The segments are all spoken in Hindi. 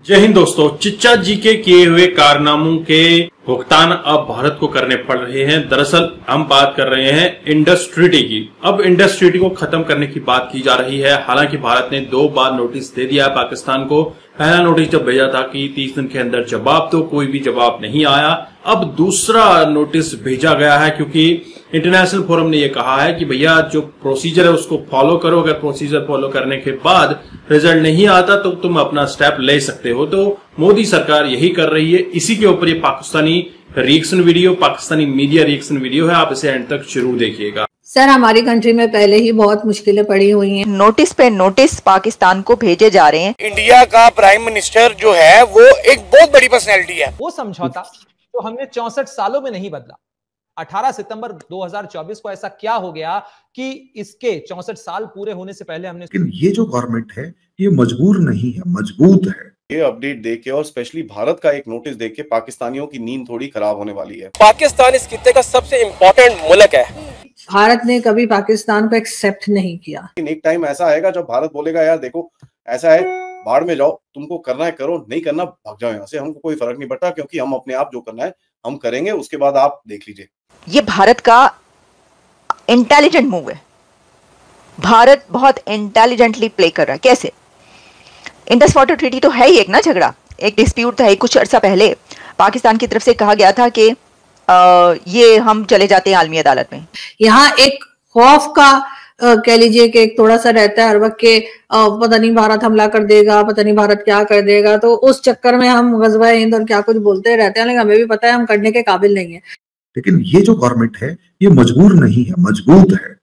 जय हिंद दोस्तों। चिच्चा जी के किए हुए कारनामों के भुगतान अब भारत को करने पड़ रहे हैं। दरअसल हम बात कर रहे हैं इंडस ट्रीटी की। अब इंडस ट्रीटी को खत्म करने की बात की जा रही है। हालांकि भारत ने 2 बार नोटिस दे दिया पाकिस्तान को। पहला नोटिस जब भेजा था कि 30 दिन के अंदर जवाब दो, कोई भी जवाब नहीं आया। अब दूसरा नोटिस भेजा गया है क्योंकि इंटरनेशनल फोरम ने यह कहा है कि भैया जो प्रोसीजर है उसको फॉलो करो। अगर प्रोसीजर फॉलो करने के बाद रिजल्ट नहीं आता तो तुम अपना स्टेप ले सकते हो। तो मोदी सरकार यही कर रही है। इसी के ऊपर ये Pakistani reaction video, Pakistani media reaction video है। आप इसे एंड तक जरूर देखिएगा। सर, हमारी कंट्री में पहले ही बहुत मुश्किलें पड़ी हुई हैं। नोटिस पे नोटिस पाकिस्तान को भेजे जा रहे हैं। इंडिया का प्राइम मिनिस्टर जो है वो एक बहुत बड़ी पर्सनैलिटी है। वो समझौता तो हमने 64 सालों में नहीं बदला। 18 सितंबर 2024 को ऐसा क्या हो गया कि इसके 64 साल पूरे होने से पहले हमने। लेकिन ये जो गवर्नमेंट है ये मजबूर नहीं है, मजबूत है। ये अपडेट देके और स्पेशली भारत का एक नोटिस देख के पाकिस्तानियों की नींद थोड़ी खराब होने वाली है। पाकिस्तान इस खित्ते का सबसे इम्पोर्टेंट मुल्क है। भारत ने कभी पाकिस्तान को एक्सेप्ट नहीं किया। लेकिन एक टाइम ऐसा आएगा जब भारत बोलेगा यार देखो ऐसा है, बाढ़ में जाओ, तुमको करना है करो, नहीं करना भाग जाओ यहाँ से, हमको कोई फर्क नहीं पड़ता क्योंकि हम अपने आप जो करना है हम करेंगे, उसके बाद आप देख लीजिए। ये भारत का इंटेलिजेंट मूव है। भारत बहुत इंटेलिजेंटली प्ले कर रहा है। कैसे? इंडस वाटर ट्रीटी तो है ही एक ना झगड़ा, एक डिस्प्यूट था। कुछ अर्सा पहले पाकिस्तान की तरफ से कहा गया था कि ये हम चले जाते हैं आलमी अदालत में। यहाँ एक खौफ का कह लीजिए कि एक थोड़ा सा रहता है हर वक्त के पता नहीं भारत हमला कर देगा, पता नहीं भारत क्या कर देगा। तो उस चक्कर में हम गजवा हिंद और क्या कुछ बोलते रहते हैं, लेकिन हमें भी पता है हम करने के काबिल नहीं है। लेकिन ये जो गवर्नमेंट है ये मजबूर नहीं है, मजबूत है।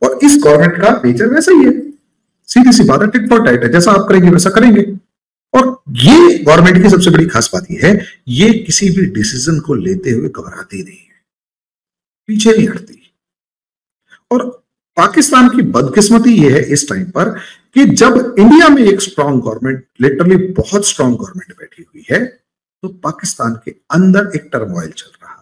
और इस गवर्नमेंट का नेचर वैसा ही है, सीधी सी बात है, टिट फॉर टैट है। जैसा आप करेंगे वैसा करेंगे। और ये गवर्नमेंट की सबसे बड़ी खास बात यह है, ये किसी भी डिसीजन को लेते हुए घबराती नहीं है, पीछे नहीं हटती। और पाकिस्तान की बदकिस्मती यह है इस टाइम पर कि जब इंडिया में एक स्ट्रांग गवर्नमेंट, लिटरली बहुत स्ट्रांग गवर्नमेंट बैठी हुई है, तो पाकिस्तान के अंदर एक टर्मोइल चल रहा है।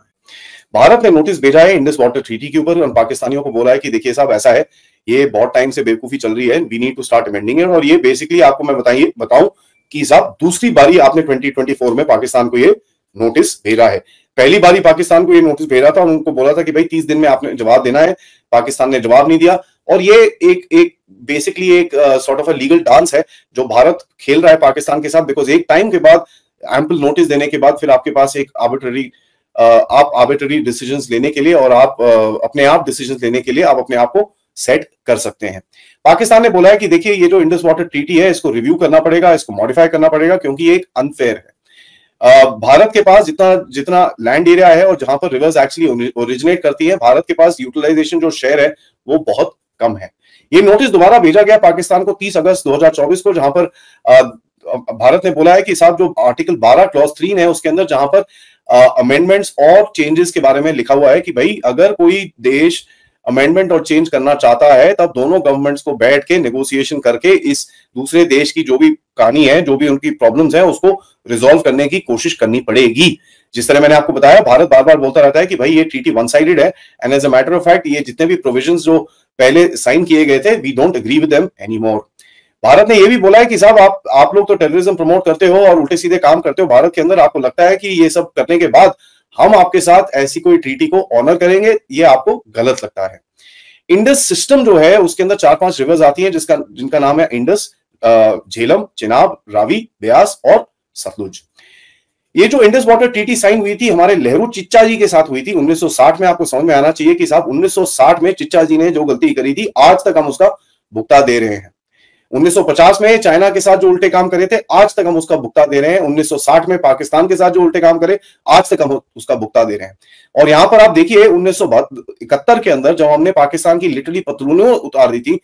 भारत ने नोटिस भेजा है इंडस वाटर ट्रीटी के ऊपर और पाकिस्तानियों को बोला है कि देखिए साहब ऐसा है, ये बहुत टाइम से बेवकूफी चल रही है, we need to start amending it. और ये बेसिकली आपको मैं बताऊं कि साहब दूसरी बारी आपने 2024 में पाकिस्तान को ये नोटिस भेजा है। पहली बारी पाकिस्तान को ये नोटिस भेजा था और उनको बोला था कि भाई 30 दिन में आपने जवाब देना है। पाकिस्तान ने जवाब नहीं दिया। और ये एक बेसिकली एक sort of a legal dance है जो भारत खेल रहा है पाकिस्तान के साथ। बिकॉज एक टाइम के बाद एम्पल नोटिस देने के बाद फिर आपके पास एक आर्बिट्ररी डिसीजंस लेने के लिए और आप अपने आप डिसीजंस लेने के लिए आप अपने आप को सेट कर सकते हैं। पाकिस्तान ने बोला है कि देखिए ये जो इंडस वाटर ट्रीटी है इसको रिव्यू करना पड़ेगा, इसको मॉडिफाई करना पड़ेगा क्योंकि ये एक अनफेयर है। भारत के पास जितना लैंड एरिया है और जहां पर रिवर्स एक्चुअली ओरिजिनेट करती है, भारत के पास यूटिलाइजेशन जो शेयर है वो बहुत कम है। ये नोटिस दोबारा भेजा गया पाकिस्तान को 30 अगस्त 2024 को, जहां पर भारत ने बोला है कि साहब जो आर्टिकल 12 क्लॉज 3 है उसके अंदर जहां पर अमेंडमेंट्स और चेंजेस के बारे में लिखा हुआ है कि भाई अगर कोई देश अमेंडमेंट और चेंज करना चाहता है तब दोनों गवर्नमेंट्स को बैठ के नेगोशिएशन करके इस दूसरे देश की जो भी कहानी है, जो भी उनकी प्रॉब्लम्स है, उसको रिजॉल्व करने की कोशिश करनी पड़ेगी। जिस तरह मैंने आपको बताया, भारत बार बार बोलता रहता है कि भाई ये ट्रीटी वन साइडेड है and as a matter of fact ये जितने भी प्रोविजंस जो पहले साइन किए गए थे, we don't agree with them anymore. Bharat ने यह भी बोला है कि साहब आप लोग तो टेररिज्म प्रमोट करते हो और उल्टे सीधे काम करते हो भारत के अंदर, आपको लगता है कि ये सब करने के बाद हम आपके साथ ऐसी कोई ट्रीटी को ऑनर करेंगे, ये आपको गलत लगता है। इंडस सिस्टम जो है उसके अंदर 4-5 रिवर्स आती हैं जिनका नाम है इंडस, झेलम, चिनाब, रावी, ब्यास और सतलुज। ये जो इंडस वाटर ट्रीटी साइन हुई थी हमारे नेहरू चिच्चा जी के साथ हुई थी 1960 में। आपको समझ में आना चाहिए कि साहब 1960 में चिच्चा जी ने जो गलती करी थी आज तक हम उसका भुगतान दे रहे हैं। 1950 में चाइना के साथ जो उल्टे काम करे थे आज तक हम उसका भुगतान दे रहे हैं। 1960 में पाकिस्तान के साथ जो उल्टे काम करे आज तक हम उसका भुगतान दे रहे हैं। और यहां पर आप देखिए 1971 के अंदर जब हमने पाकिस्तान की लिटरली पतलूनें उतार दी थी,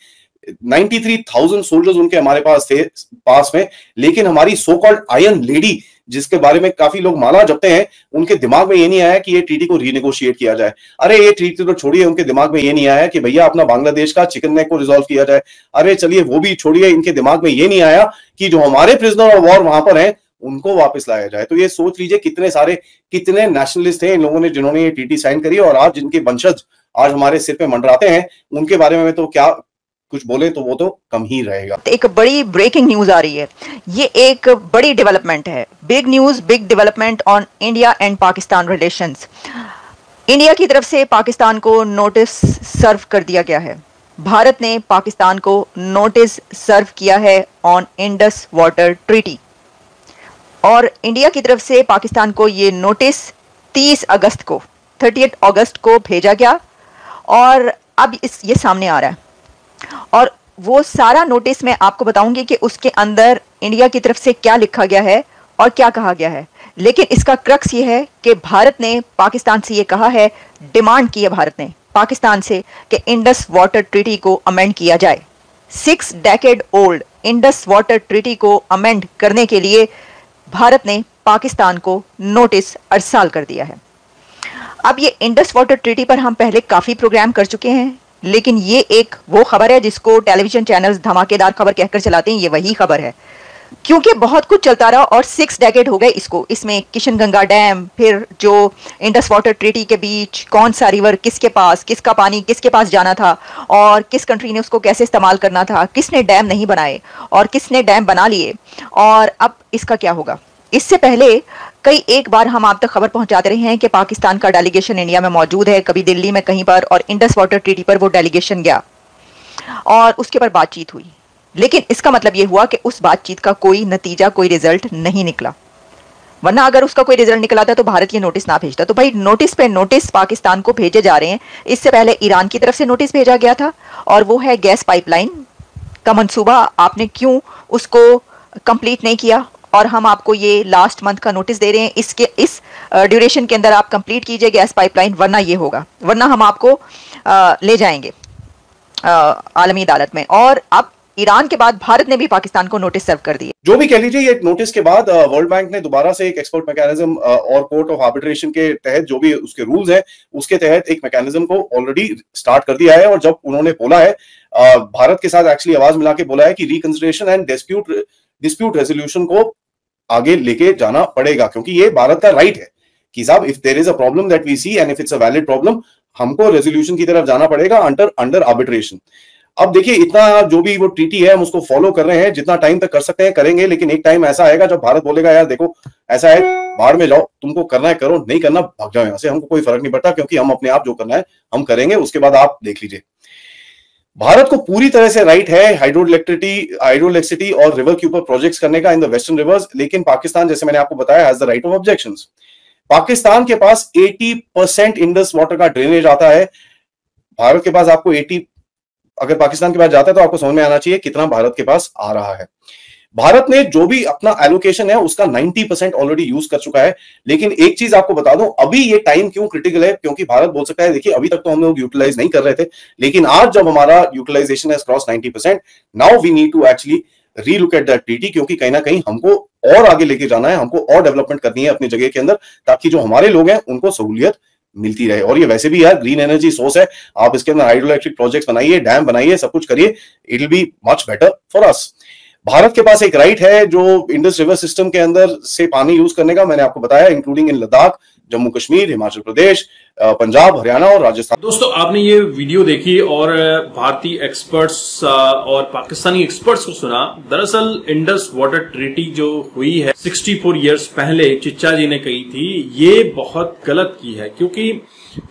93,000 सोल्जर्स उनके हमारे पास थे पास में, लेकिन हमारी सो कॉल्ड आयरन लेडी जिसके बारे में काफी लोग माला जपते हैं, उनके दिमाग में ये नहीं आया कि ये ट्रीटी को रीनेगोशिएट किया जाए। अरे ये ट्रीटी तो छोड़िए, उनके दिमाग में ये नहीं आया कि भैया अपना बांग्लादेश का चिकन नेक को रिजॉल्व किया जाए। अरे चलिए वो भी छोड़िए, इनके दिमाग में ये नहीं आया कि जो हमारे प्रिजनर ऑफ वॉर वहां पर हैं उनको वापस लाया जाए। तो ये सोच लीजिए कितने नेशनलिस्ट थे इन लोगों ने जिन्होंने ये ट्रीटी साइन करी, और आज जिनके वंशज आज हमारे सिर पे मंडराते हैं उनके बारे में तो क्या कुछ बोले तो वो तो कम ही रहेगा। एक बड़ी ब्रेकिंग न्यूज आ रही है, ये एक बड़ी डेवलपमेंट है, big news, big development on India and Pakistan relations. India की तरफ से पाकिस्तान को नोटिस सर्व कर दिया गया है। भारत ने पाकिस्तान को नोटिस सर्व किया है ऑन इंडस वाटर ट्रीटी, और इंडिया की तरफ से पाकिस्तान को ये नोटिस 30 अगस्त को भेजा गया, और अब ये सामने आ रहा है। और वो सारा नोटिस मैं आपको बताऊंगी कि उसके अंदर इंडिया की तरफ से क्या लिखा गया है और क्या कहा गया है। लेकिन इसका क्रक्स ये है कि भारत ने पाकिस्तान से ये कहा है, डिमांड की है भारत ने पाकिस्तान से कि इंडस वाटर ट्रीटी को अमेंड किया जाए। 6 decade old Indus water treaty को अमेंड करने के लिए भारत ने पाकिस्तान को नोटिस अरसाल कर दिया है। अब ये इंडस वाटर ट्रीटी पर हम पहले काफी प्रोग्राम कर चुके हैं, लेकिन ये एक वो खबर है जिसको टेलीविजन चैनल्स धमाकेदार खबर कहकर चलाते हैं, ये वही खबर है, क्योंकि बहुत कुछ चलता रहा और 6 डेकेड हो गए इसको। इसमें किशनगंगा डैम, फिर जो इंडस वाटर ट्रीटी के बीच कौन सा रिवर किसके पास, किसका पानी किसके पास जाना था, और किस कंट्री ने उसको कैसे इस्तेमाल करना था, किसने डैम नहीं बनाए और किसने डैम बना लिए, और अब इसका क्या होगा। इससे पहले कई एक बार हम आप तक खबर पहुंचाते रहे हैं कि पाकिस्तान का डेलीगेशन इंडिया में मौजूद है, कभी दिल्ली में कहीं पर, और इंडस वाटर ट्रीटी पर वो डेलीगेशन गया और उसके पर बातचीत हुई। लेकिन इसका मतलब ये हुआ कि उस बातचीत का कोई नतीजा, कोई रिजल्ट नहीं निकला, वरना अगर उसका कोई रिजल्ट निकला था तो भारत ये नोटिस ना भेजता। तो भाई नोटिस पे नोटिस पाकिस्तान को भेजे जा रहे हैं। इससे पहले ईरान की तरफ से नोटिस भेजा गया था, और वो है गैस पाइपलाइन का मंसूबा, आपने क्यों उसको कंप्लीट नहीं किया, और हम आपको ये लास्ट मंथ का नोटिस दे रहे हैं, इस ड्यूरेशन के अंदर आप कंप्लीट कीजिए गैस पाइपलाइन, वरना ये होगा, वरना हम आपको ले जाएंगे आलमी अदालत में। और अब ईरान के बाद भारत ने भी पाकिस्तान को नोटिस सर्व कर दिए। जो भी कह लीजिए, ये नोटिस के बाद वर्ल्ड बैंक ने दोबारा से एक एक्सपोर्ट मैकेनिज्म और कोर्ट ऑफ आर्बिट्रेशन के तहत जो भी उसके रूल्स हैं उसके तहत एक मैकेनिज्म को ऑलरेडी स्टार्ट कर दिया है। और जब उन्होंने बोला है, भारत के साथ एक्चुअली आवाज मिला के बोला है कि रिकंसिडरेशन एंड डिस्प्यूट रेजोल्यूशन को आगे लेके जाना पड़ेगा, क्योंकि ये भारत का राइट है कि साहब if there is a problem that we see and if it's a valid problem, हमको रेजोल्यूशन की तरफ जाना पड़ेगा अंडर आर्बिट्रेशन। अब देखिए, इतना जो भी वो ट्रीटी है हम उसको फॉलो कर रहे हैं, जितना टाइम तक कर सकते हैं करेंगे, लेकिन एक टाइम ऐसा आएगा जब भारत बोलेगा यार देखो ऐसा है, बाहर में जाओ, तुमको करना है करो, नहीं करना भाग जाओ यहाँ से, हमको कोई फर्क नहीं पड़ता, क्योंकि हम अपने आप जो करना है हम करेंगे, उसके बाद आप देख लीजिए। भारत को पूरी तरह से राइट है हाइड्रोइलेक्ट्रिसिटी और रिवर के ऊपर प्रोजेक्ट्स करने का इन द वेस्टर्न रिवर्स, लेकिन पाकिस्तान, जैसे मैंने आपको बताया, has the right of objections. Pakistan के पास 80% इंडस वाटर का ड्रेनेज आता है, भारत के पास आपको 80, अगर पाकिस्तान के पास जाता है तो आपको समझ में आना चाहिए कितना भारत के पास आ रहा है। भारत ने जो भी अपना एलोकेशन है उसका 90% ऑलरेडी यूज कर चुका है। लेकिन एक चीज आपको बता दूं, अभी ये टाइम क्यों क्रिटिकल है, क्योंकि भारत बोल सकता है देखिए अभी तक तो हम लोग यूटिलाइज नहीं कर रहे थे, लेकिन आज जब हमारा utilisation has cross 90%, now we need to actually relook at that treaty, क्योंकि कहीं ना कहीं हमको और आगे लेके जाना है, हमको और डेवलपमेंट करनी है अपनी जगह के अंदर, ताकि जो हमारे लोग हैं उनको सहूलियत मिलती रहे। और ये वैसे भी यार ग्रीन एनर्जी सोर्स है, आप इसके अंदर हाइड्रो इलेक्ट्रिक प्रोजेक्ट्स बनाइए, डैम बनाइए, सब कुछ करिए, it will be much better for us. Bharat के पास एक राइट है जो इंडस रिवर सिस्टम के अंदर से पानी यूज करने का, मैंने आपको बताया, इंक्लूडिंग इन लद्दाख, जम्मू कश्मीर, हिमाचल प्रदेश, पंजाब, हरियाणा और राजस्थान। दोस्तों, आपने ये वीडियो देखी और भारतीय एक्सपर्ट्स और पाकिस्तानी एक्सपर्ट्स को सुना। दरअसल इंडस वाटर ट्रीटी जो हुई है 64 इयर्स पहले चिच्चा जी ने कही थी, ये बहुत गलत की है, क्योंकि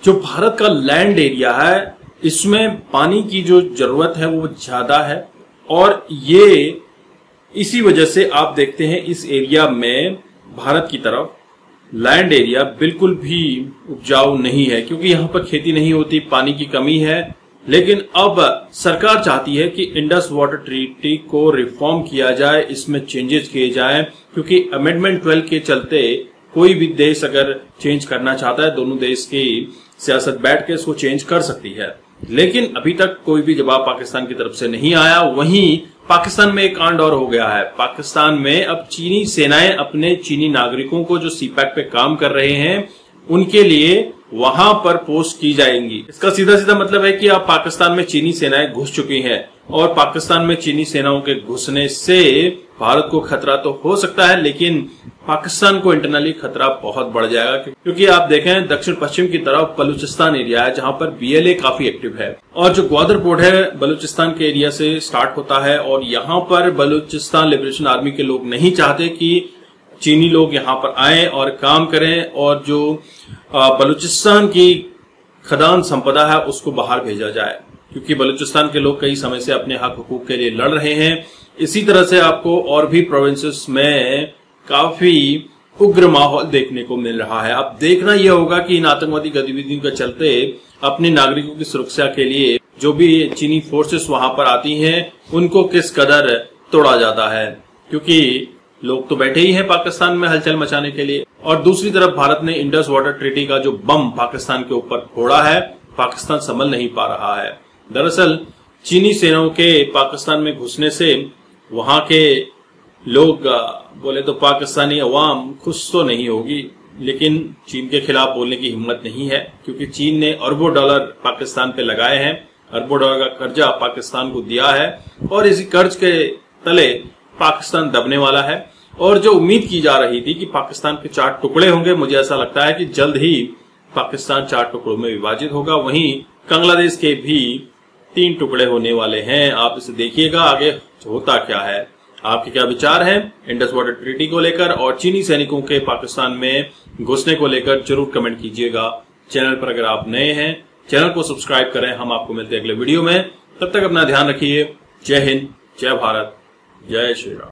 जो भारत का लैंड एरिया है इसमें पानी की जो जरूरत है वो ज्यादा है, और ये इसी वजह से आप देखते हैं इस एरिया में भारत की तरफ लैंड एरिया बिल्कुल भी उपजाऊ नहीं है, क्योंकि यहां पर खेती नहीं होती, पानी की कमी है। लेकिन अब सरकार चाहती है कि इंडस वाटर ट्रीटी को रिफॉर्म किया जाए, इसमें चेंजेस किए जाएं, क्योंकि अमेंडमेंट 12 के चलते कोई भी देश अगर चेंज करना चाहता है, दोनों देश की सियासत बैठ के इसको चेंज कर सकती है। लेकिन अभी तक कोई भी जवाब पाकिस्तान की तरफ से नहीं आया। वहीं पाकिस्तान में एक कांड और हो गया है। पाकिस्तान में अब चीनी सेनाएं अपने चीनी नागरिकों को जो सीपैक पे काम कर रहे हैं उनके लिए वहां पर पोस्ट की जाएंगी। इसका सीधा सीधा मतलब है कि अब पाकिस्तान में चीनी सेनाएं घुस चुकी हैं और पाकिस्तान में चीनी सेनाओं के घुसने से भारत को खतरा तो हो सकता है, लेकिन पाकिस्तान को इंटरनली खतरा बहुत बढ़ जाएगा, क्योंकि आप देखें दक्षिण पश्चिम की तरफ बलूचिस्तान एरिया है जहां पर बीएलए काफी एक्टिव है और जो ग्वादर पोर्ट है बलूचिस्तान के एरिया से स्टार्ट होता है और यहां पर बलूचिस्तान लिबरेशन आर्मी के लोग नहीं चाहते कि चीनी लोग यहां पर आए और काम करें और जो बलूचिस्तान की खदान संपदा है उसको बाहर भेजा जाए, क्योंकि बलूचिस्तान के लोग कई समय से अपने हक हुकूक के लिए लड़ रहे हैं। इसी तरह से आपको और भी प्रोविंसेस में काफी उग्र माहौल देखने को मिल रहा है। अब देखना यह होगा कि इन आतंकवादी गतिविधियों के चलते अपने नागरिकों की सुरक्षा के लिए जो भी चीनी फोर्सेस वहां पर आती हैं उनको किस कदर तोड़ा जाता है, क्योंकि लोग तो बैठे ही हैं पाकिस्तान में हलचल मचाने के लिए। और दूसरी तरफ भारत ने इंडस वाटर ट्रीटी का जो बम पाकिस्तान के ऊपर फोड़ा है, पाकिस्तान संभल नहीं पा रहा है। दरअसल चीनी सेनाओं के पाकिस्तान में घुसने से वहां के लोग बोले तो पाकिस्तानी अवाम खुश तो नहीं होगी, लेकिन चीन के खिलाफ बोलने की हिम्मत नहीं है, क्योंकि चीन ने अरबों डॉलर पाकिस्तान पे लगाए हैं, अरबों डॉलर का कर्जा पाकिस्तान को दिया है और इसी कर्ज के तले पाकिस्तान दबने वाला है। और जो उम्मीद की जा रही थी कि पाकिस्तान के 4 टुकड़े होंगे, मुझे ऐसा लगता है कि जल्द ही पाकिस्तान 4 टुकड़ों में विभाजित होगा। वहीं बांग्लादेश के भी 3 टुकड़े होने वाले हैं। आप इसे देखिएगा आगे होता क्या है। आपके क्या विचार हैं इंडस वाटर ट्रीटी को लेकर और चीनी सैनिकों के पाकिस्तान में घुसने को लेकर जरूर कमेंट कीजिएगा। चैनल पर अगर आप नए हैं चैनल को सब्सक्राइब करें। हम आपको मिलते हैं अगले वीडियो में, तब तक अपना ध्यान रखिए। जय हिंद, जय भारत, जय श्री राम।